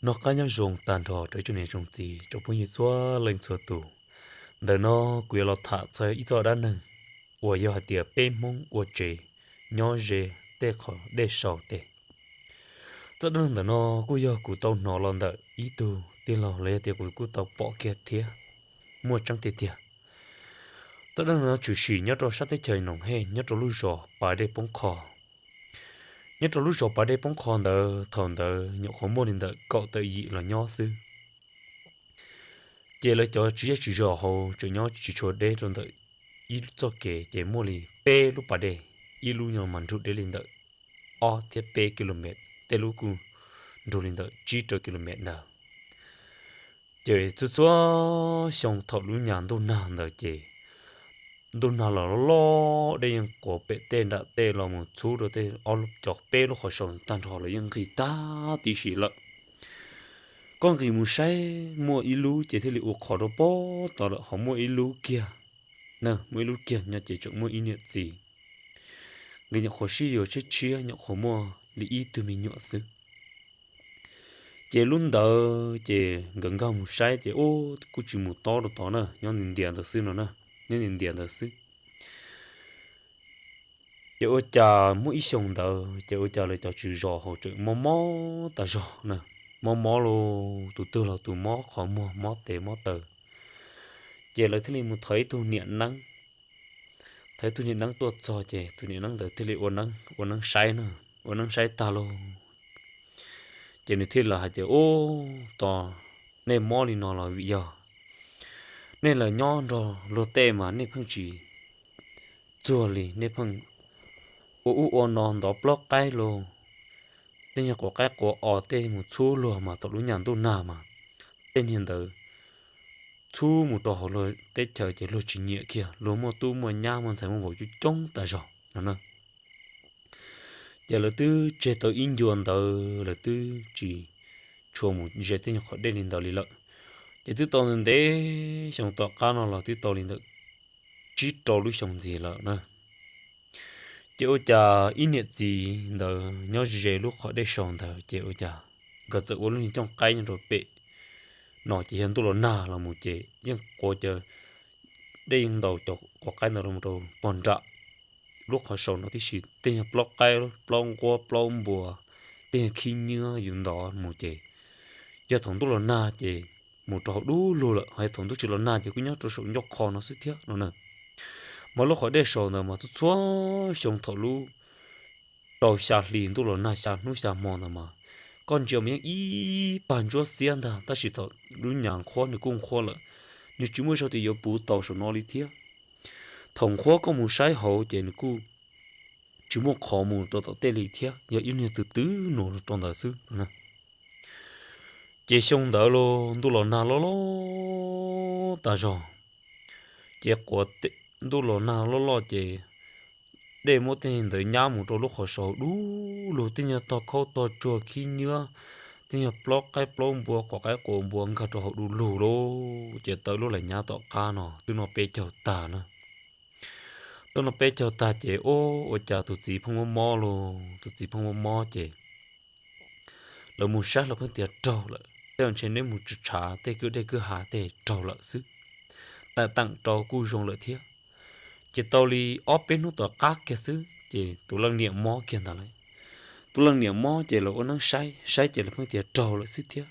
nó cá nhau rồng tàn trò tới chỗ này rồng gì cho phong nhiệt xóa lên xóa tù đời nó quỳ lọt thả chơi ít giờ đã nè ủa giờ hạt tiệp bê mông ủa chế nhỏ dê tê khó đê sầu tê cho nên đời nó cú giờ cú tàu nó lon đợi ít tù tiền lò lấy tiệp cú tàu bỏ kia thía mua trắng tê tía cho nên nó chủ sĩ nhớ cho sát tới trời nồng hè nhớ cho lũ rò bà đê bóng khò nhớ cho lũ rò bà đê bóng khò đờ thòn đờ nhậu khó mua nên đờ cậu tự dị là nhỏ sư chỉ là cho chỉ rõ hồ cho nhau chỉ cho để trong đợi ít cho kể chỉ mua li pe lúc bà đây ít lúc nhau mình rút để lên đợi ở thiết pe km để lúc cu rút lên đợi chỉ cho km nào chỉ cho số xong thọ lúc nhàn đâu nào đợi chỉ đâu nào là lo để những cổ pe tên đã tên là một số rồi tên ở lúc chọc pe lúc họ xong tan họ là những người ta tí xí lợ con gì muốn say mua ít lú chỉ thấy liệu khó đâu bó tao là họ mua ít lú kia nè mua ít lú kia nhà chỉ chọn mua ít nhiệt gì người nhà khó xí rồi chết chia nhà khó mua lý ít từ mình nhọ xứ chỉ luôn đỡ chỉ gần gần muốn say chỉ ô cứ chỉ muốn to được to nè nhau nhìn điện được xứ nó nè nhau nhìn điện được xứ chỉ ô trà mua ít xong đỡ chỉ ô trà lại cho chữ rõ hỗ trợ mò mò ta rõ nè mò mò lo tụi tư là tụi mò khó mua mò tệ mò tờ giờ lại thế này một thấy tụi niệm năng thấy tụi niệm năng tuột cho chè tụi niệm năng tới thế này ôn năng sai nữa ôn năng sai ta lo chè này thế là hai tiếng ô to nên mò đi nó là vì giờ nên là nhon rồi lô tê mà nên phong chỉ chùa lì nên phong ô ô non đó block cái lo tên nhà có cái có ở tê một số lo mà tụi lũ nhàn tụi nào mà tên hiện tại chú một đồ rồi tết trời chỉ lo chuyện nhẹ kia lo mà tu mà nhà mình phải một vụ chú trống tại sao nè giờ là tư chế tạo in yuan tờ là tư chỉ cho một chế tên họ đến đến tờ lì lợ giờ tư tàu nên để xong tàu cá nó là tư tàu lên được chỉ tàu lúc xong gì lợ nè giờ ở nhà in nhật gì tờ nhớ chế lúc họ để xong tờ giờ ở nhà gần sự uống trong cái rồi bể nó chỉ hiện tôi là na là một chế nhưng có chờ đây những đầu cho có cái nào một đầu bòn rạ lúc họ sầu nó thì chỉ tên block cái block qua block bùa tên khi nhớ dùng đó một chế giờ thằng tôi là na chế một trò đủ luôn là hay thằng tôi chỉ là na chế cứ nhớ tôi sầu nhóc kho nó sẽ thiết nó nè mà lúc họ để sầu nữa mà tôi xóa xong thầu lu đầu xa liền tôi là na xa núi xa mòn mà con chiều miếng ý bàn cho xiên ta ta chỉ thọ lu nhàng kho nữa cũng kho lợ nếu chúng mới sau thì có bù tàu số nó đi thiết thằng kho có một sai hậu chế nữa cũng chúng một khó một tàu tàu tê lì thiết giờ yêu nhiều từ từ nổ trong đời sư nè chế xong đỡ luôn tôi là na lo lo ta rồi chế của tôi là na lo lo chế để một tên tới nhà một lúc họ sầu đủ lúc tên nhà to khâu to chùa khi nhớ tên nhà block cái block bùa có cái cổ bùa cả cho họ đủ lù lô chỉ tới lúc là nhà to ca nó tôi nó bé chào ta nữa tôi nó bé chào ta chỉ ô chào tụi chị phong mò luôn tụi chị phong mò chỉ là một sát là phân tiệt trâu lại tên trên đấy một chút trả tên cứ đây cứ hạ tên trâu lại sức tại tặng trâu cu rong lại thiết chỉ tao li ốp bên nó tao cá kia xứ chỉ tụi lăng niệm mò kia ta lại tụi lăng niệm mò chỉ là nó sai sai chỉ là phương tiện trâu lại xứ thiết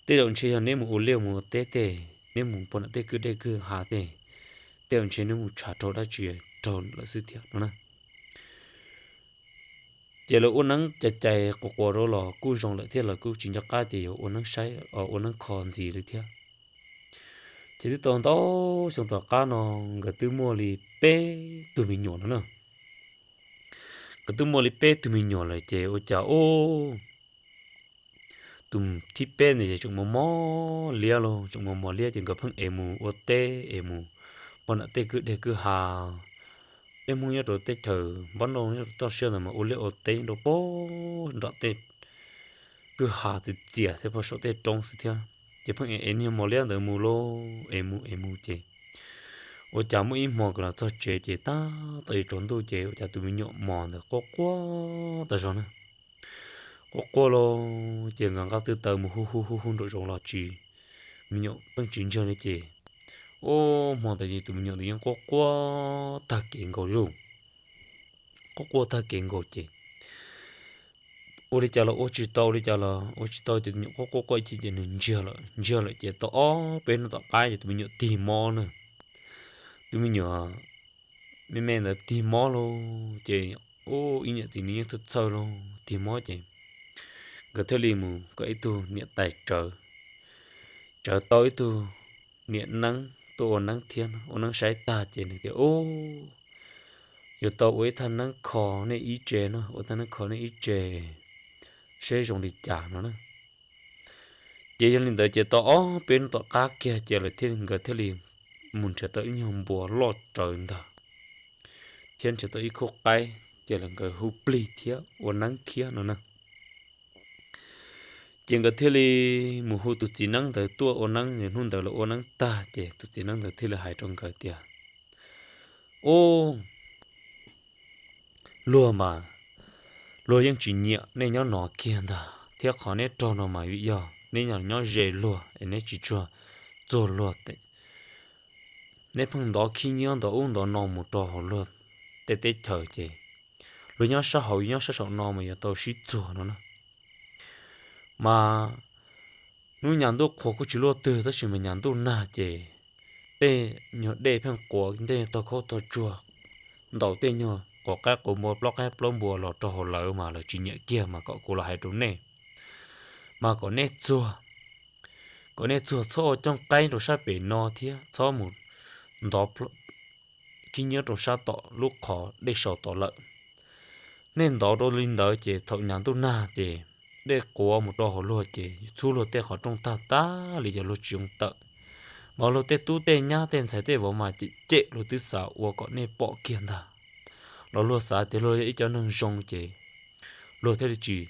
tê đồng chí là nếu một liều một tê tê nếu một bọn tê cứ đây cứ hạ tê tê đồng chí nếu một trả trâu đã chỉ trâu lại xứ thiết nó nè chỉ là nắng chạy chạy cột đó là cứ rong lại thiết là cứ chỉ cho cá thì nắng sai nắng còn gì được thiết chỉ từ tàu đó xong tàu cá nó cái từ mua li pe tụi mình nhỏ nữa cái từ mua li pe tụi mình nhỏ lại chế ô chả ô tụm thi pe này chúng mò lia luôn chúng mò lia chỉ có phăng emu ô tê emu bọn tê cứ để cứ hà emu nhớ rồi tê thở bọn nó nhớ tao xưa là mà ô lia ô tê đồ bố đó tê cứ hà thì chĩa thế bao số tê trong sự theo chỉ phăng em mò lia được mù lô emu chế ô chả mỗi mò cái là cho chế chế ta tại trốn tôi chế ô chả tụi mình nhọ mò được có quá ta rồi nè có cô lo chỉ ngang các từ từ một hu hu hu hu đội rong là chỉ mình nhậu tăng chín chơi đấy chị ô mà tại vì tụi mình nhậu thì có quá ta kiện cầu luôn có quá ta kiện cầu chị ô đi chả là ô chỉ tàu đi chả là ô chỉ tàu thì tụi mình có coi chị chỉ nên chưa là chị tao bên nó tao cái thì tụi mình nhậu tìm mò nữa tụi mình nhậu mình men là tìm mò luôn chị ô ý nhậu thì mình thật sâu luôn tìm mò chị cái thứ li mù cái tu niệm tài trợ trợ tối tu niệm nắng tu ôn nắng thiên ôn nắng sái ta trên này thì ô giờ tàu ấy thằng nắng khó này ý chế nó ôn thằng nắng khó này ý chế sẽ dùng đi trả nó nữa chỉ cho nên tới chỉ tao bên tao cá kia chỉ là thiên cái thứ li muốn trở tới nhom bùa lọt trời đó thiên trở tới khúc cái chỉ là cái hụp lì thiệt ôn nắng kia nó nè chỉ có thể là mùa thu tụt chỉ năng tới tua ôn năng nên hôm đó là ôn năng ta để tụt chỉ năng tới thì là hai trong cái tiệt ô lúa mà lúa ยัง chỉ nhẹ nên nhau nọ kia đó thiệt khó nên cho nó mà bị giờ nên nhau dễ lúa nên chỉ cho lúa đấy nên phần đó khi nhau đó uống đó nọ một trò hồ lúa tết thời chứ lúa nhau sao hậu nhau sao sợ nọ mà giờ tao xí chua nó mà nu nhàn đô khó có chịu lo từ đó chỉ mà nhàn đô na chứ để nhớ để phèn quả để tao khó tao chua đầu tiên nhớ có các cổ một block hay plom bùa lọt cho hồ lỡ mà là chỉ nhẹ kia mà có cổ là hai trốn này mà có nét chua cho trong cây rồi sao bị no thía cho một đó khi nhớ rồi sao tọ lúc khó để sầu tọ lợ nên đó đôi linh đó chỉ thọ nhàn đô na chứ để của một đôi hồ lúa chứ chú lúa tê khỏi trong ta lý do lúa trồng tợ mà lúa tê tu tê nhá tên sai tê vào mà chị chế lúa tứ xảo và có nên bỏ kiên ta lúa xả tê lúa ít cho nên rong chứ lúa tê chỉ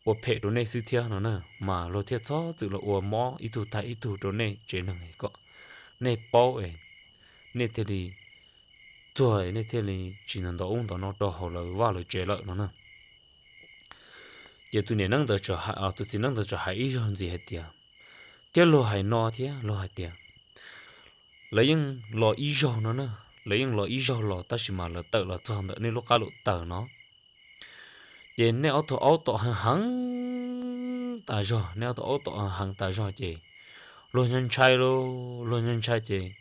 và phê đồ này sư thiê nó nè mà lúa thiê cho tự là và mò ít tu thay ít tu đồ này chế năng ấy có nên bao ấy nên thế thì rồi nên thế thì chỉ nên đó ông đó nó đào hồ lúa và lúa chế lợi nó nè giờ tụi này năng được cho hại tụi xin năng được cho hại ý hơn gì hết tiệt cái lo hại no thế lo hại tiệt lấy những lo ý rồi nó nè lấy những lo ý rồi lo ta chỉ mà là tự là chọn được nên lúc cá lộ tự nó giờ nếu ô tô hàng hàng ta rồi nếu ô tô hàng hàng ta rồi chị luôn nhân trai chị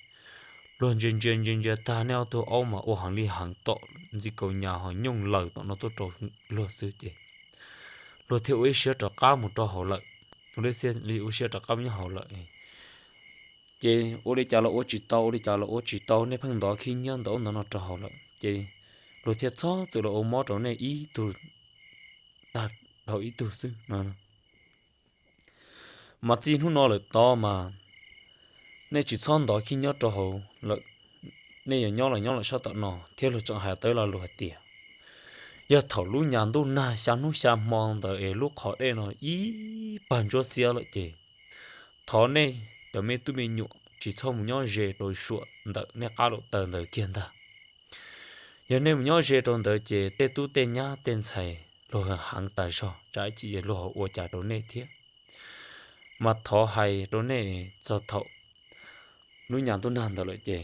luôn chân ta nếu ô mà ô hàng đi hàng to chỉ cầu nhà họ nhung lời tụi nó tôi trộn lo sư chị rồi thiếu ý sửa cho cá một trò hậu lợi rồi xem liệu sửa cho cá như hậu lợi chị ô đi chào là ô chỉ tàu nên phần đó khi nhân đó nó trò hậu lợi chị rồi thiệt cho từ là ô mò chỗ này ý từ ta đầu ý từ sư nó mà chỉ hôm nó là to mà nên chỉ son đó khi nhớ trò hậu lợi nên nhớ là sao tao nó theo là chọn hai tới là lùa tiền giờ thầu lú nhàn đu na sáng nú sáng mong đợi lúc họ đây nó ý bàn cho xe lại chị thọ này tụi mình nhụ chỉ cho một nhau dễ rồi sụa đợi nè cá độ tờ đợi kiên ta giờ này một nhau dễ rồi đợi chị tê tu tê nhá tên xài rồi hàng tài so trái chỉ rồi ở trả đồ này thiết mà thọ hay đồ này cho thọ lú nhàn đu na đợi chị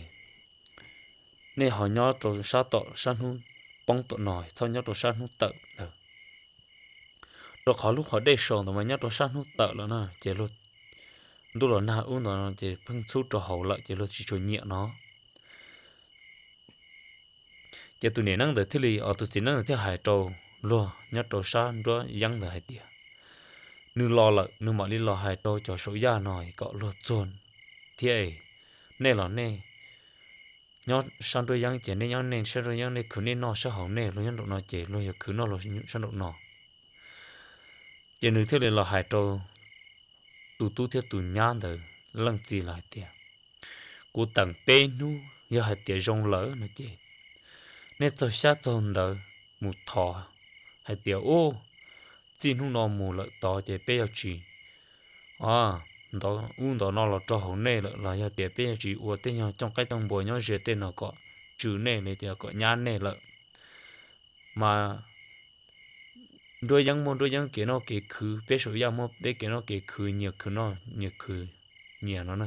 nè họ nhau rồi sao tọ san hun bông tụ nổi sau nhớ đồ san hút tự rồi khó lúc họ đây sồn mà nhớ đồ san hút tự là nè chỉ luôn đôi lần nào uống nó chỉ phân chút đồ hậu lợi chỉ luôn chỉ cho nhẹ nó chỉ tụi này năng được thế li ở tụi xin năng được thế hải trâu lo nhớ đồ san đó giăng được hải tiệt nư lo lợi nư mà đi lo hải trâu cho số gia nổi cọ lo chôn thế nè là nè nhớ sang đôi giang chỉ nên nhớ nên sang đôi giang nên cứ nên nó sẽ hậu nên lo nhớ độ nó chỉ lo giờ cứ nó lo sang độ nó chỉ nữ thế là hải trâu tu theo tu nhang đời lăng gì lại tiệt cú tặng bên nu giờ hải tiệt rong lỡ nó chỉ nên cho sát tròn đời một thọ hải tiệt ô chỉ nu nó mù lợi to chỉ bây chỉ đó uống đó nó là cho hậu nè là giờ tiệt bây chỉ uống tên nhau trong cái tông bồi nhau dễ tên nó có chữ nè này tiệt có nhán nè lợi mà đôi giống kia nó kia khử bé số ya mua bé kia nó kia khử nhiều khử nó nhiều khử nhiều nó nè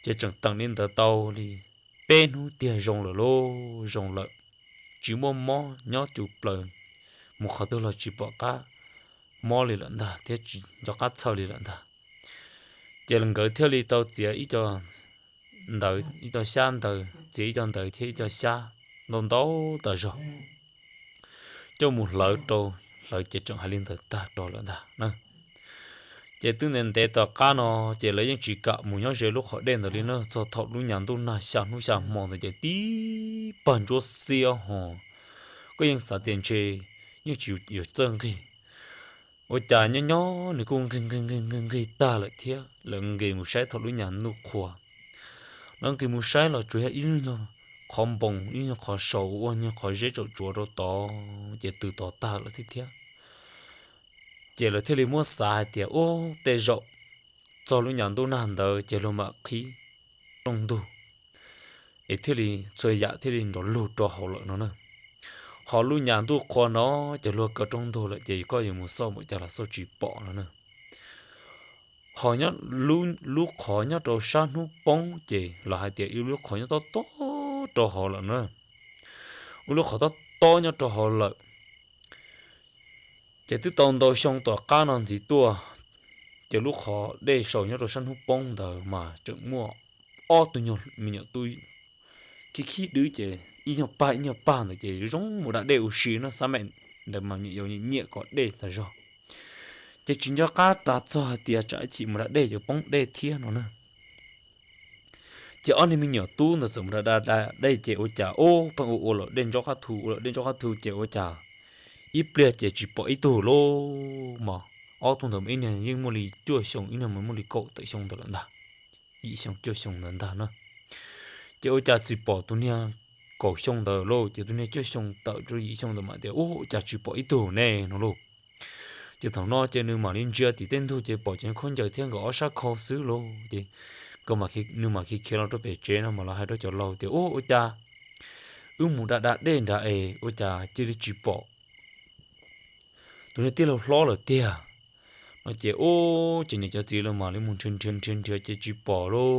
chỉ chẳng tăng lên tờ tàu đi bé nó tiền rong lợ lô rong lợ chỉ mua mò nhó chụp lời một khó tôi là chỉ bỏ cá mò lì lợn ta thế chỉ cho cá sâu lì lợn ta chỉ lần gửi theo lì tàu chỉ ít cho đợi ít cho xa đợi chỉ cho đợi thì cho xa đồn đấu tờ rồi cho một lợn trâu lợn chỉ chọn hai liên tờ ta trâu lợn ta nè chỉ tư nên để tờ cá nó chỉ lấy những chỉ cả một nhóm rễ lúc họ đen rồi đi nó cho thọ lúc nhàn tu na xa mòn rồi chỉ tí bẩn cho xia hồ có những sản tiền chế như chịu nhiều chân thì ôi chả nhỏ này cũng gần ta lại thế lần gì một sai thật lúc nhà nụ khỏa lần gì một sai là chủ yếu ít nhau không bông ít nhau khó sầu ôi nhau khó dễ chỗ chỗ đó to chỉ từ to ta là thế chỉ là thế li mua xài thì ô tê rộ cho lúc nhà tôi nàn đời chỉ là mà khí trong đủ ấy thế li chơi dạ thế li nó lụt cho họ lợi nó nữa họ luôn nhà tôi khó nó chỉ luôn cả trong thôi là chỉ có những một số một chả là số chỉ bỏ nó nữa họ nhớ luôn lúc khó nhớ đồ san hú bông chỉ là hai tiệt yêu lúc khó nhớ to cho họ là nữa lúc khó to nhớ cho họ là chỉ từ tông đồ xong tòa cá non gì tua chỉ lúc khó để sầu nhớ đồ san hú bông đời mà chừng mua tôi nhớ mình nhớ tôi khi đứa chỉ ý nhau ba là chỉ giống một đã đều xí nó sao mẹ để mà nhiều nhẹ có để là rồi chỉ chuyện cho cá ta cho tiền trả chỉ một đã để cho bóng để thiên nó nữa chỉ anh mình nhỏ tu là dùng đã đây chỉ ô trả ô bằng ô lợ đến cho cá thu chỉ ô trả ít bia chỉ bỏ ít tu lô mà ở trong đó mấy này nhưng mà lì chưa xong ít mà mà lì cậu tự xong được lần đã ý xong chưa xong lần đã nữa chỉ ô trả chỉ bỏ tu nha cổ xong đời lô chỉ tôi nói chưa xong tự cho ý xong rồi mà để ô chả chỉ bỏ ít đồ nè nó lô chỉ thằng nó trên nơi mà lên chưa thì tên thôi chỉ bỏ trên con giờ thiên gõ sát kho xứ lô thì còn mà khi nếu mà khi kia nó bị chế nó mà nó hay đó cho lâu thì ô cha mù đã đến đã ô cha chỉ chỉ bỏ tôi nói tiếc là lo là tiếc nó chỉ chỉ này cho gì là mà lấy muốn trên chỉ bỏ lô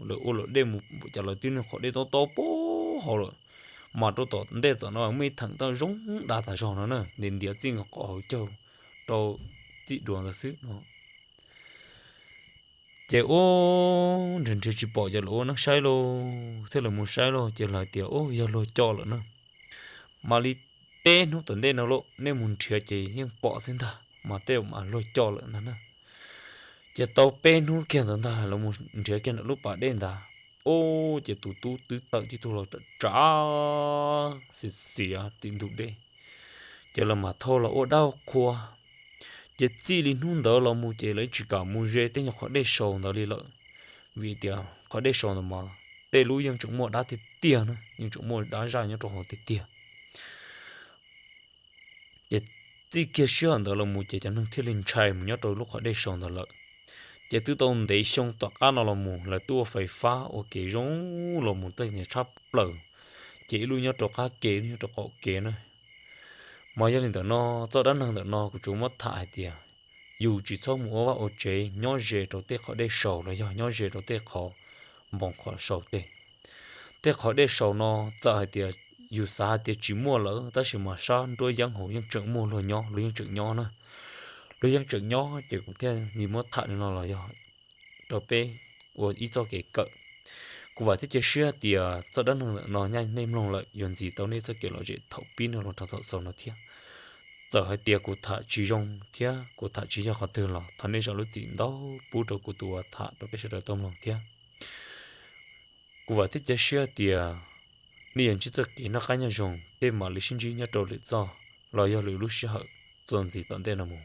rồi ô rồi đem một trả lời tin họ để to bố họ rồi mà tôi tỏ để tỏ nó mới thằng tao giống đã tại sao nó nữa nên địa chính họ cho tao chỉ đuổi là xứ nó chỉ trên chỉ bỏ cho lô nó sai lô thế là một sai lô chỉ là tiểu giờ lô cho là nữa mà li tên nó tuần đây nó lô nên muốn chia chỉ nhưng bỏ xin ta mà tiêu mà lôi cho lợn đó nè chỉ tàu pen hú kia tận ta là một trẻ kia lúc bà đen ta chỉ tụ tứ tự chỉ tụ là trả xì tin tụ đây chỉ là mà thôi là đau khoa chỉ chỉ linh hôn đó là một chỉ lấy chỉ cả một dễ tên nhỏ khó để sầu đó đi lợn vì tiền khó để sầu mà để lũ những chúng mua đã thì tiền nữa những chúng mua đã ra những chỗ họ thì tiền chỉ kia xưa đó là một chỉ cho nên thiên linh trai một nhát rồi lúc họ để xong đó là chỉ tự tôn để xong tất cả nó là một là tua phải phá ok giống là một tay nhà sắp lờ chỉ luôn nhát rồi cá kế nhát rồi cọ kế nữa mà gia đình đó nó cho đàn hàng đó nó của chúng mất thải tiền dù chỉ sau một vài ô chế nhát dễ rồi tết họ để sầu là do nhát dễ rồi tết họ mong họ sầu tết họ để sầu nó cho tiền dù sao thì chỉ mua lỡ ta chỉ mà sao đôi giang hồ những trận mua lừa nhỏ lừa những trận nhỏ nữa lừa những trận nhỏ chỉ cũng thế nhìn mất thà nó là do đồ pe và ít cho cái cỡ cũng vậy thì chỉ sửa thì cho đó nó nhanh nên lòng lợi dùng gì tao nên cho kiểu là gì thầu pin nó thầu sầu nó thiệt giờ hai tiệc của thà chỉ dùng thiệt của thà chỉ cho họ từ là thà nên cho lúc gì đó bù đầu của tua thà đồ pe sẽ được tôm lòng thiệt cũng vậy thì chỉ sửa thì nên chỉ tất kỹ nó khai nhau dùng để mà lấy sinh trí nhớ trâu lấy do lo do lấy lúc sẽ hở dọn gì tận đây là mù